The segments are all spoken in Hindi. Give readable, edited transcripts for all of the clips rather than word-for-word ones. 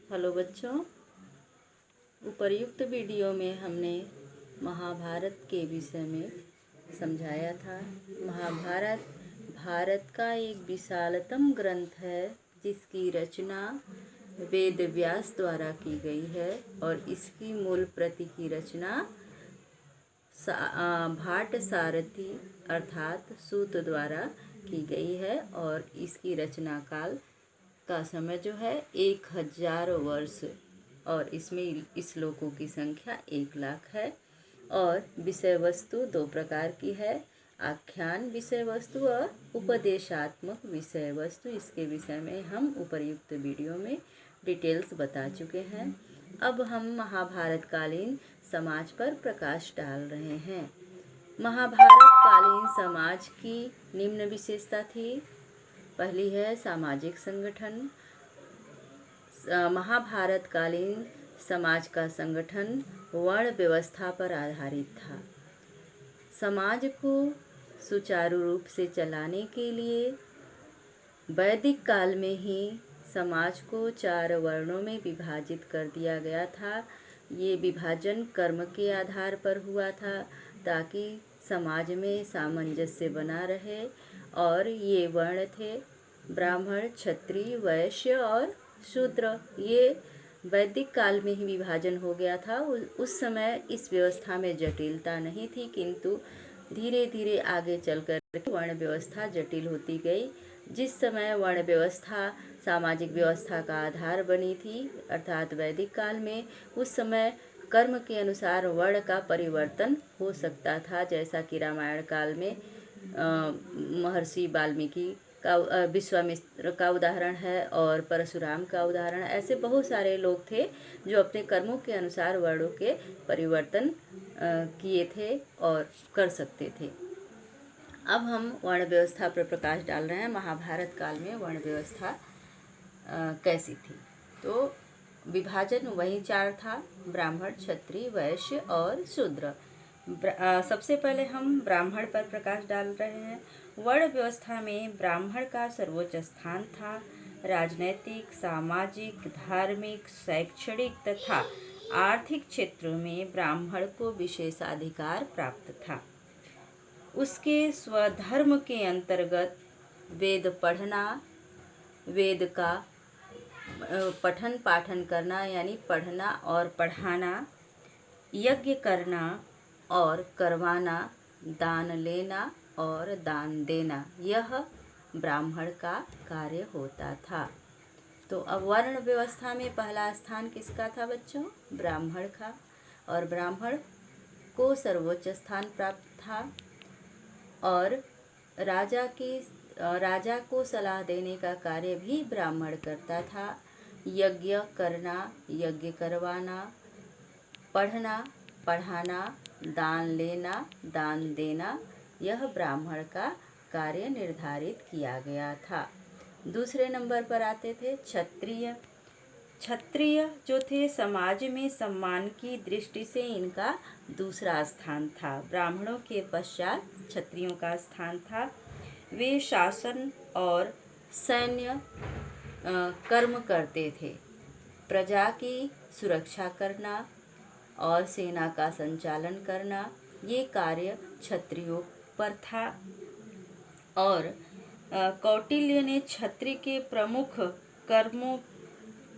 हेलो बच्चों, उपर्युक्त वीडियो में हमने महाभारत के विषय में समझाया था। महाभारत भारत का एक विशालतम ग्रंथ है जिसकी रचना वेद व्यास द्वारा की गई है और इसकी मूल प्रति की रचना भाट सारथी अर्थात सूत द्वारा की गई है और इसकी रचना काल का समय जो है 1000 वर्ष और इसमें श्लोकों की संख्या 1,00,000 है। और विषय वस्तु दो प्रकार की है, आख्यान विषय वस्तु और उपदेशात्मक विषय वस्तु। इसके विषय में हम उपर्युक्त वीडियो में डिटेल्स बता चुके हैं। अब हम महाभारत कालीन समाज पर प्रकाश डाल रहे हैं। महाभारत कालीन समाज की निम्न विशेषता थी। पहली है सामाजिक संगठन। महाभारत कालीन समाज का संगठन वर्ण व्यवस्था पर आधारित था। समाज को सुचारू रूप से चलाने के लिए वैदिक काल में ही समाज को 4 वर्णों में विभाजित कर दिया गया था। ये विभाजन कर्म के आधार पर हुआ था ताकि समाज में सामंजस्य बना रहे। और ये वर्ण थे ब्राह्मण, क्षत्रिय, वैश्य और शूद्र। ये वैदिक काल में ही विभाजन हो गया था। उस समय इस व्यवस्था में जटिलता नहीं थी, किंतु धीरे धीरे आगे चलकर वर्ण व्यवस्था जटिल होती गई। जिस समय वर्ण व्यवस्था सामाजिक व्यवस्था का आधार बनी थी अर्थात वैदिक काल में, उस समय कर्म के अनुसार वर्ण का परिवर्तन हो सकता था। जैसा कि रामायण काल में महर्षि वाल्मीकि का विश्वामित्र का उदाहरण है और परशुराम का उदाहरण। ऐसे बहुत सारे लोग थे जो अपने कर्मों के अनुसार वर्णों के परिवर्तन किए थे और कर सकते थे। अब हम वर्ण व्यवस्था पर प्रकाश डाल रहे हैं। महाभारत काल में वर्ण व्यवस्था कैसी थी? तो विभाजन वही 4 था, ब्राह्मण, क्षत्रिय, वैश्य और शूद्र। सबसे पहले हम ब्राह्मण पर प्रकाश डाल रहे हैं। वर्ण व्यवस्था में ब्राह्मण का सर्वोच्च स्थान था। राजनैतिक, सामाजिक, धार्मिक, शैक्षणिक तथा आर्थिक क्षेत्रों में ब्राह्मण को विशेषाधिकार प्राप्त था। उसके स्वधर्म के अंतर्गत वेद पढ़ना, वेद का पठन पाठन करना यानी पढ़ना और पढ़ाना, यज्ञ करना और करवाना, दान लेना और दान देना, यह ब्राह्मण का कार्य होता था। तो अब वर्ण व्यवस्था में पहला स्थान किसका था बच्चों? ब्राह्मण का। और ब्राह्मण को सर्वोच्च स्थान प्राप्त था और राजा को सलाह देने का कार्य भी ब्राह्मण करता था। यज्ञ करना, यज्ञ करवाना, पढ़ना, पढ़ाना, दान लेना, दान देना, यह ब्राह्मण का कार्य निर्धारित किया गया था। दूसरे नंबर पर आते थे क्षत्रिय। क्षत्रिय जो थे समाज में सम्मान की दृष्टि से इनका दूसरा स्थान था। ब्राह्मणों के पश्चात क्षत्रियों का स्थान था। वे शासन और सैन्य कर्म करते थे। प्रजा की सुरक्षा करना और सेना का संचालन करना, ये कार्य क्षत्रियों पर था। और कौटिल्य ने क्षत्रिय के प्रमुख कर्मों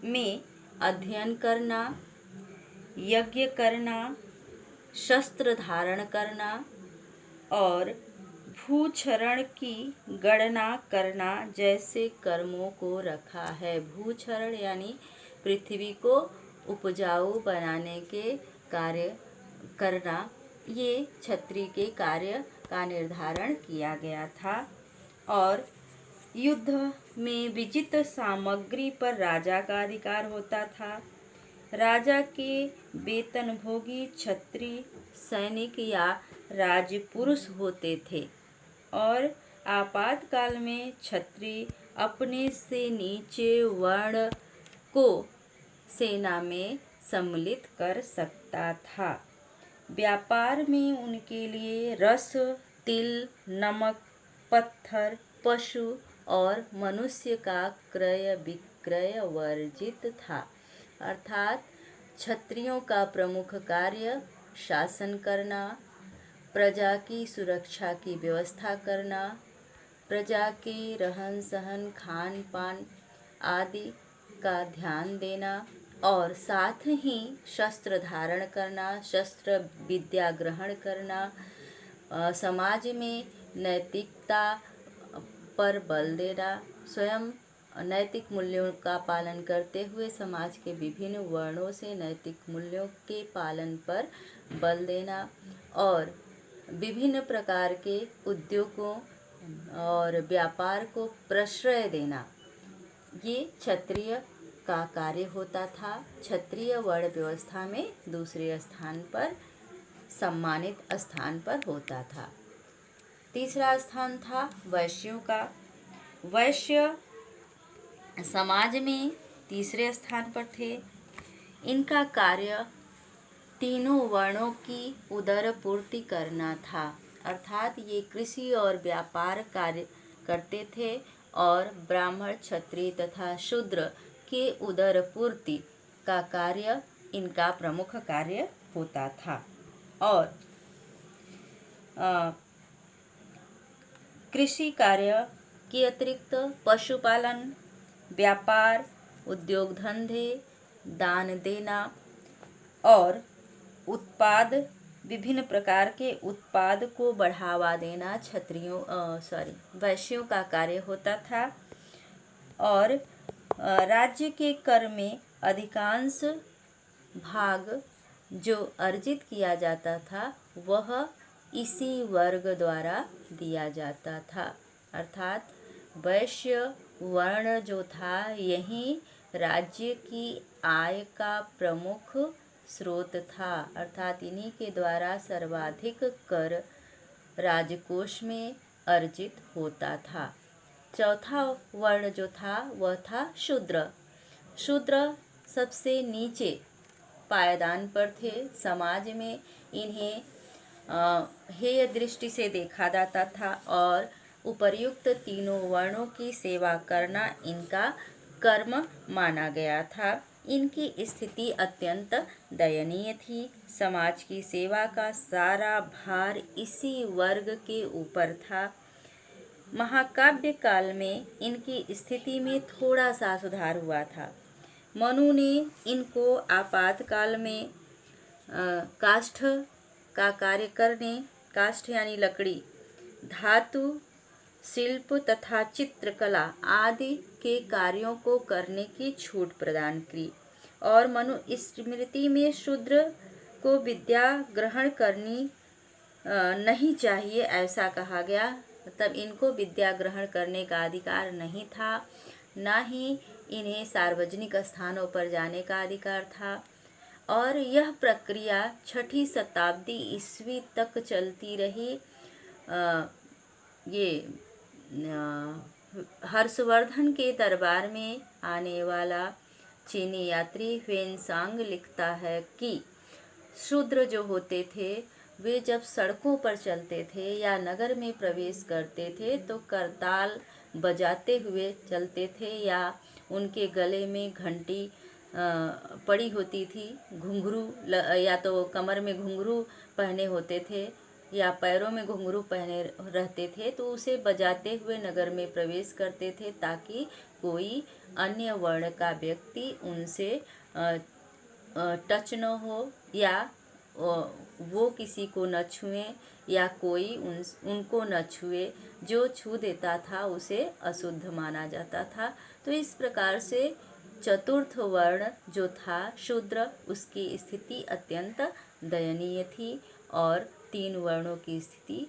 में अध्ययन करना, यज्ञ करना, शस्त्र धारण करना और भूक्षरण की गणना करना जैसे कर्मों को रखा है। भूक्षरण यानी पृथ्वी को उपजाऊ बनाने के कार्य करना, ये क्षत्रिय के कार्य का निर्धारण किया गया था। और युद्ध में विजित सामग्री पर राजा का अधिकार होता था। राजा के वेतनभोगी क्षत्रिय सैनिक या राजपुरुष होते थे और आपातकाल में क्षत्रिय अपने से नीचे वर्ण को सेना में सम्मिलित कर सकता था। व्यापार में उनके लिए रस, तिल, नमक, पत्थर, पशु और मनुष्य का क्रय विक्रय वर्जित था। अर्थात क्षत्रियों का प्रमुख कार्य शासन करना, प्रजा की सुरक्षा की व्यवस्था करना, प्रजा के रहन सहन खान पान आदि का ध्यान देना और साथ ही शस्त्र धारण करना, शस्त्र विद्या ग्रहण करना, समाज में नैतिकता पर बल देना, स्वयं नैतिक मूल्यों का पालन करते हुए समाज के विभिन्न वर्णों से नैतिक मूल्यों के पालन पर बल देना और विभिन्न प्रकार के उद्योगों और व्यापार को प्रश्रय देना, ये क्षत्रिय का कार्य होता था। क्षत्रिय वर्ण व्यवस्था में दूसरे स्थान पर, सम्मानित स्थान पर होता था। तीसरा स्थान था वैश्यों का। वैश्य समाज में तीसरे स्थान पर थे। इनका कार्य तीनों वर्णों की उदर पूर्ति करना था, अर्थात ये कृषि और व्यापार कार्य करते थे और ब्राह्मण, क्षत्रिय तथा शूद्र के उदर पूर्ति का कार्य इनका प्रमुख कार्य होता था। और कृषि कार्य के अतिरिक्त पशुपालन, व्यापार, उद्योग धंधे, दान देना और उत्पाद, विभिन्न प्रकार के उत्पाद को बढ़ावा देना वैश्यों का कार्य होता था। और राज्य के कर में अधिकांश भाग जो अर्जित किया जाता था वह इसी वर्ग द्वारा दिया जाता था, अर्थात वैश्य वर्ण जो था यही राज्य की आय का प्रमुख स्रोत था, अर्थात इन्हीं के द्वारा सर्वाधिक कर राजकोष में अर्जित होता था। चौथा वर्ण जो था वह था शूद्र। शूद्र सबसे नीचे पायदान पर थे। समाज में इन्हें हेय दृष्टि से देखा जाता था और उपर्युक्त तीनों वर्णों की सेवा करना इनका कर्म माना गया था। इनकी स्थिति अत्यंत दयनीय थी। समाज की सेवा का सारा भार इसी वर्ग के ऊपर था। महाकाव्य काल में इनकी स्थिति में थोड़ा सा सुधार हुआ था। मनु ने इनको आपातकाल में काष्ठ का कार्य करने, काष्ठ यानी लकड़ी, धातु, शिल्प तथा चित्रकला आदि के कार्यों को करने की छूट प्रदान की और मनु स्मृति में शूद्र को विद्या ग्रहण करनी नहीं चाहिए ऐसा कहा गया। तब इनको विद्या ग्रहण करने का अधिकार नहीं था, न ही इन्हें सार्वजनिक स्थानों पर जाने का अधिकार था। और यह प्रक्रिया 6ठी शताब्दी ईस्वी तक चलती रही। ये हर्षवर्धन के दरबार में आने वाला चीनी यात्री ह्वेनसांग लिखता है कि शूद्र जो होते थे वे जब सड़कों पर चलते थे या नगर में प्रवेश करते थे तो करताल बजाते हुए चलते थे या उनके गले में घंटी पड़ी होती थी, घुंघरू या तो कमर में घुंघरू पहने होते थे या पैरों में घुंघरू पहने रहते थे, तो उसे बजाते हुए नगर में प्रवेश करते थे ताकि कोई अन्य वर्ण का व्यक्ति उनसे टच न हो या वो किसी को न छुएं या कोई उनको न छुए। जो छू देता था उसे अशुद्ध माना जाता था। तो इस प्रकार से चतुर्थ वर्ण जो था शूद्र, उसकी स्थिति अत्यंत दयनीय थी और 3 वर्णों की स्थिति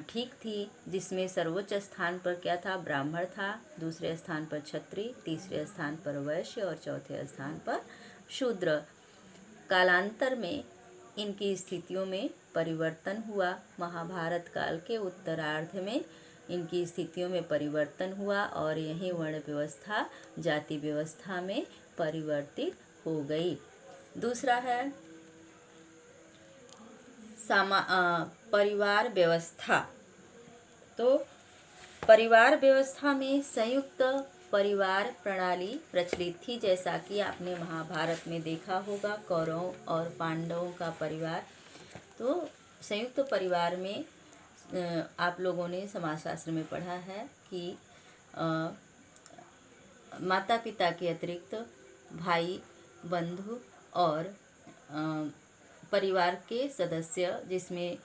ठीक थी, जिसमें सर्वोच्च स्थान पर क्या था? ब्राह्मण था, दूसरे स्थान पर क्षत्रिय, तीसरे स्थान पर वैश्य और चौथे स्थान पर शूद्र। कालांतर में इनकी स्थितियों में परिवर्तन हुआ। महाभारत काल के उत्तरार्ध में इनकी स्थितियों में परिवर्तन हुआ और यही वर्ण व्यवस्था जाति व्यवस्था में परिवर्तित हो गई। दूसरा है परिवार व्यवस्था। तो परिवार व्यवस्था में संयुक्त परिवार प्रणाली प्रचलित थी। जैसा कि आपने महाभारत में देखा होगा, कौरवों और पांडवों का परिवार। तो संयुक्त परिवार में आप लोगों ने समाजशास्त्र में पढ़ा है कि माता पिता के अतिरिक्त भाई, बंधु और परिवार के सदस्य, जिसमें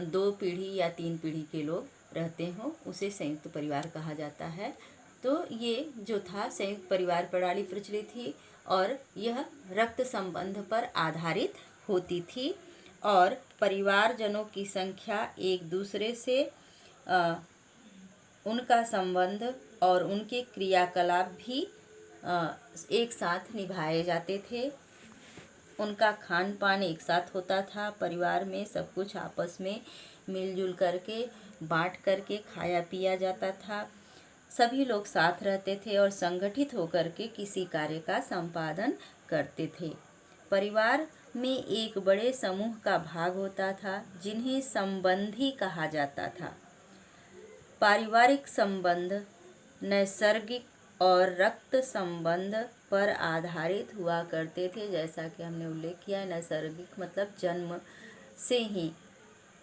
2 पीढ़ी या 3 पीढ़ी के लोग रहते हों, उसे संयुक्त परिवार कहा जाता है। तो ये जो था, संयुक्त परिवार प्रणाली प्रचलित थी और यह रक्त संबंध पर आधारित होती थी और परिवारजनों की संख्या एक दूसरे से उनका संबंध और उनके क्रियाकलाप भी एक साथ निभाए जाते थे। उनका खान पान एक साथ होता था। परिवार में सब कुछ आपस में मिलजुल करके बांट करके खाया पिया जाता था। सभी लोग साथ रहते थे और संगठित होकर के किसी कार्य का संपादन करते थे। परिवार में एक बड़े समूह का भाग होता था जिन्हें संबंधी कहा जाता था। पारिवारिक संबंध नैसर्गिक और रक्त संबंध पर आधारित हुआ करते थे। जैसा कि हमने उल्लेख किया है, नैसर्गिक मतलब जन्म से ही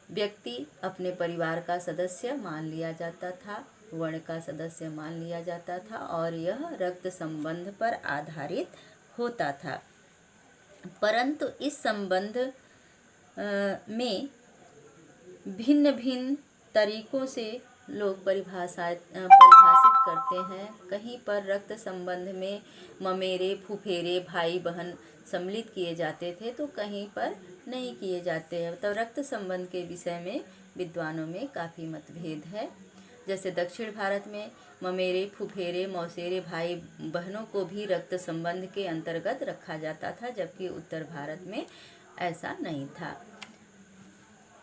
व्यक्ति अपने परिवार का सदस्य मान लिया जाता था, वर्ण का सदस्य मान लिया जाता था और यह रक्त संबंध पर आधारित होता था। परंतु इस संबंध में भिन्न भिन्न तरीकों से लोग परिभाषित करते हैं। कहीं पर रक्त संबंध में ममेरे, फुफेरे, भाई बहन सम्मिलित किए जाते थे, तो कहीं पर नहीं किए जाते हैं। तो रक्त संबंध के विषय में विद्वानों में काफ़ी मतभेद है। जैसे दक्षिण भारत में ममेरे, फुफेरे, मौसेरे भाई बहनों को भी रक्त संबंध के अंतर्गत रखा जाता था, जबकि उत्तर भारत में ऐसा नहीं था।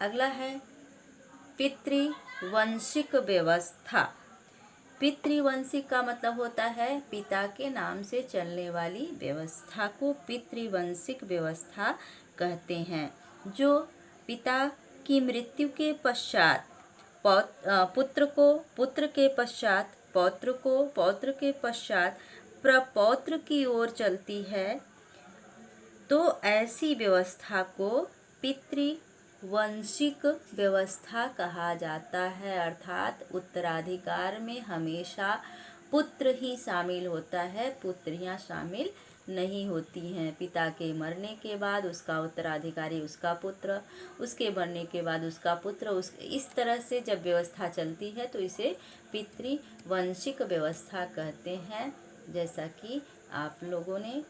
अगला है पितृवंशिक व्यवस्था। पितृवंशिक का मतलब होता है पिता के नाम से चलने वाली व्यवस्था को पितृवंशिक व्यवस्था कहते हैं, जो पिता की मृत्यु के पश्चात पुत्र को, पुत्र के पश्चात पौत्र को, पौत्र के पश्चात प्रपौत्र की ओर चलती है। तो ऐसी व्यवस्था को पितृवंशिक व्यवस्था कहा जाता है। अर्थात उत्तराधिकार में हमेशा पुत्र ही शामिल होता है, पुत्रियां शामिल नहीं होती हैं। पिता के मरने के बाद उसका उत्तराधिकारी उसका पुत्र, उसके मरने के बाद उसका पुत्र, इस तरह से जब व्यवस्था चलती है तो इसे पितृवंशिक व्यवस्था कहते हैं। जैसा कि आप लोगों ने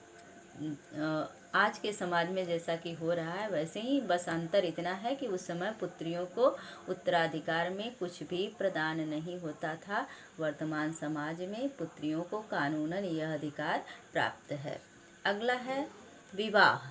आज के समाज में जैसा कि हो रहा है, वैसे ही बस अंतर इतना है कि उस समय पुत्रियों को उत्तराधिकार में कुछ भी प्रदान नहीं होता था। वर्तमान समाज में पुत्रियों को कानूनन यह अधिकार प्राप्त है। अगला है विवाह।